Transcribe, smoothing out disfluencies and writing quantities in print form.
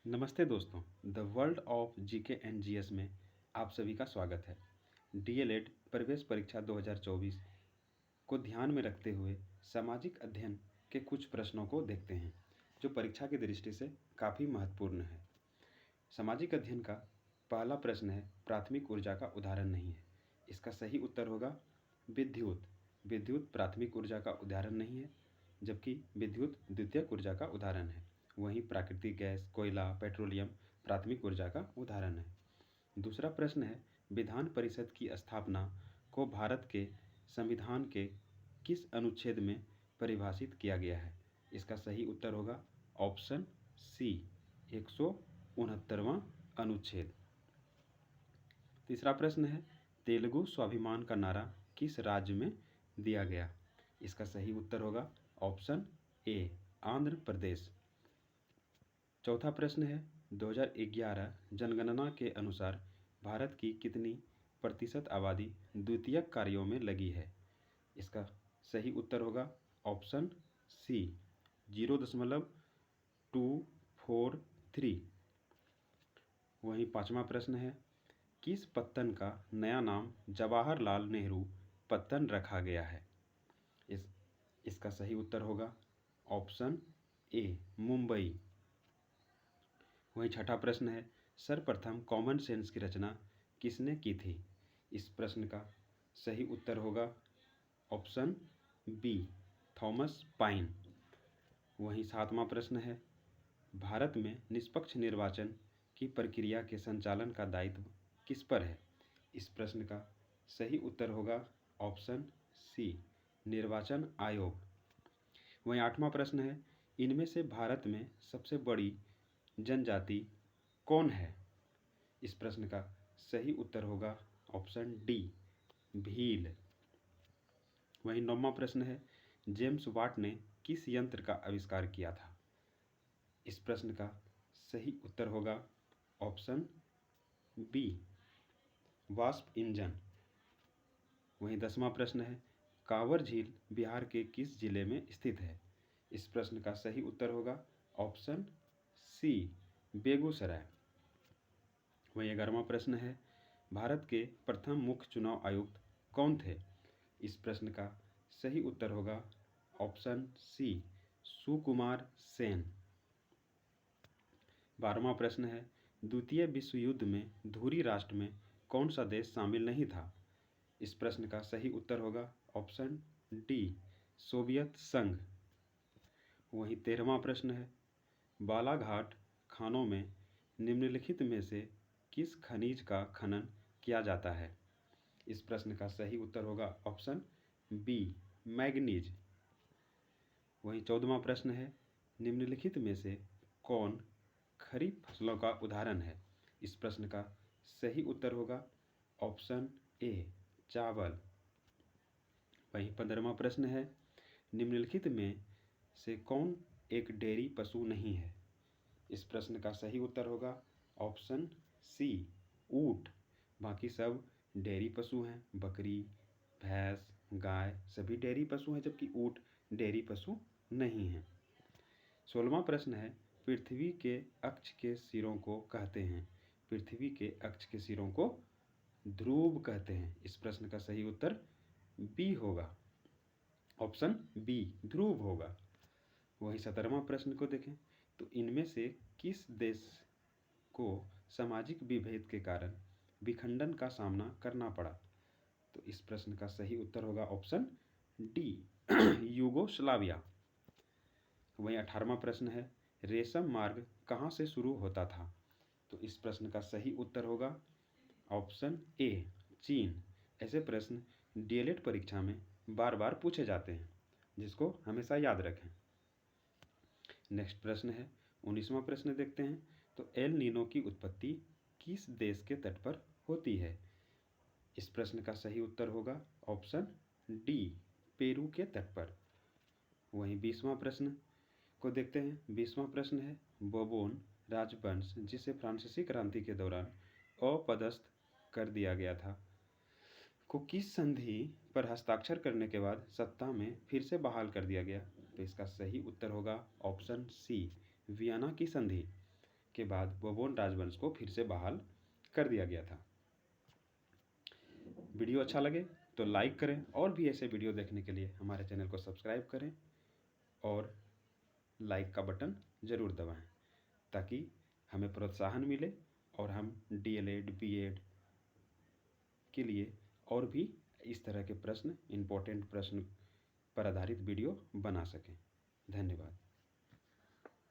नमस्ते दोस्तों, the world of GK and GS में आप सभी का स्वागत है। डीएलएड प्रवेश परीक्षा 2024 को ध्यान में रखते हुए सामाजिक अध्ययन के कुछ प्रश्नों को देखते हैं, जो परीक्षा की दृष्टि से काफ़ी महत्वपूर्ण है। सामाजिक अध्ययन का पहला प्रश्न है, प्राथमिक ऊर्जा का उदाहरण नहीं है। इसका सही उत्तर होगा विद्युत। विद्युत प्राथमिक ऊर्जा का उदाहरण नहीं है, जबकि विद्युत द्वितीयक ऊर्जा का उदाहरण है। वहीं प्राकृतिक गैस, कोयला, पेट्रोलियम प्राथमिक ऊर्जा का उदाहरण है। दूसरा प्रश्न है, विधान परिषद की स्थापना को भारत के संविधान के किस अनुच्छेद में परिभाषित किया गया है? इसका सही उत्तर होगा ऑप्शन सी, 169वां अनुच्छेद। तीसरा प्रश्न है, तेलुगु स्वाभिमान का नारा किस राज्य में दिया गया? इसका सही उत्तर होगा ऑप्शन ए, आंध्र प्रदेश। चौथा प्रश्न है, 2011 जनगणना के अनुसार भारत की कितनी प्रतिशत आबादी द्वितीयक कार्यों में लगी है? इसका सही उत्तर होगा ऑप्शन सी, 0.243। वहीं पांचवा प्रश्न है, किस पत्तन का नया नाम जवाहरलाल नेहरू पत्तन रखा गया है? इसका सही उत्तर होगा ऑप्शन ए, मुंबई। वहीं छठा प्रश्न है, सर्वप्रथम कॉमन सेंस की रचना किसने की थी? इस प्रश्न का सही उत्तर होगा ऑप्शन बी, थॉमस पाइन। वहीं सातवां प्रश्न है, भारत में निष्पक्ष निर्वाचन की प्रक्रिया के संचालन का दायित्व किस पर है? इस प्रश्न का सही उत्तर होगा ऑप्शन सी, निर्वाचन आयोग। वहीं आठवां प्रश्न है, इनमें से भारत में सबसे बड़ी जनजाति कौन है? इस प्रश्न का सही उत्तर होगा ऑप्शन डी, भील। वहीं नौवां प्रश्न है, जेम्स वाट ने किस यंत्र का आविष्कार किया था? इस प्रश्न का सही उत्तर होगा ऑप्शन बी, वाष्प इंजन। वहीं 10वां प्रश्न है, कांवर झील बिहार के किस जिले में स्थित है? इस प्रश्न का सही उत्तर होगा ऑप्शन सी, बेगूसराय। वहीं 11वां प्रश्न है, भारत के प्रथम मुख्य चुनाव आयुक्त कौन थे? इस प्रश्न का सही उत्तर होगा ऑप्शन सी, सुकुमार सेन। 12वां प्रश्न है, द्वितीय विश्व युद्ध में धुरी राष्ट्र में कौन सा देश शामिल नहीं था? इस प्रश्न का सही उत्तर होगा ऑप्शन डी, सोवियत संघ। वहीं 13वां प्रश्न है, बालाघाट खानों में निम्नलिखित में से किस खनिज का खनन किया जाता है? इस प्रश्न का सही उत्तर होगा ऑप्शन बी, मैग्नीज। वहीं 14वां प्रश्न है, निम्नलिखित में से कौन खरीफ फसलों का उदाहरण है? इस प्रश्न का सही उत्तर होगा ऑप्शन ए, चावल। वहीं 15वां प्रश्न है, निम्नलिखित में से कौन एक डेयरी पशु नहीं है? इस प्रश्न का सही उत्तर होगा ऑप्शन सी, ऊँट। बाकी सब डेयरी पशु हैं, बकरी, भैंस, गाय सभी डेयरी पशु हैं, जबकि ऊँट डेयरी पशु नहीं हैं। 16वां प्रश्न है, पृथ्वी के अक्ष के सिरों को कहते हैं? पृथ्वी के अक्ष के सिरों को ध्रुव कहते हैं। इस प्रश्न का सही उत्तर बी होगा, ऑप्शन बी, ध्रुव होगा। वहीं 17वां प्रश्न को देखें तो इनमें से किस देश को सामाजिक विभेद के कारण विखंडन का सामना करना पड़ा? तो इस प्रश्न का सही उत्तर होगा ऑप्शन डी, यूगोस्लाविया। वहीं 18वां प्रश्न है, रेशम मार्ग कहाँ से शुरू होता था? तो इस प्रश्न का सही उत्तर होगा ऑप्शन ए, चीन। ऐसे प्रश्न डीएलएड परीक्षा में बार बार पूछे जाते हैं, जिसको हमेशा याद रखें। नेक्स्ट प्रश्न है, 19वां प्रश्न देखते हैं। तो एल नीनो की उत्पत्ति किस देश के तट पर होती है? इस प्रश्न का सही उत्तर होगा ऑप्शन डी, पेरू के तट पर। वहीं 20वां प्रश्न को देखते हैं। 20वां प्रश्न है, बोबोन राजवंश जिसे फ्रांसीसी क्रांति के दौरान अपदस्थ कर दिया गया था, को किस संधि पर हस्ताक्षर करने के बाद सत्ता में फिर से बहाल कर दिया गया? तो इसका सही उत्तर होगा ऑप्शन सी, वियना की संधि। के बाद बोबोन राजवंश को फिर से बहाल कर दिया गया था। वीडियो अच्छा लगे तो लाइक करें और भी ऐसे वीडियो देखने के लिए हमारे चैनल को सब्सक्राइब करें और लाइक का बटन ज़रूर दबाएं ताकि हमें प्रोत्साहन मिले और हम डीएलएड बीएड के लिए और भी इस तरह के प्रश्न, इम्पोर्टेंट प्रश्न पर आधारित वीडियो बना सकें। धन्यवाद।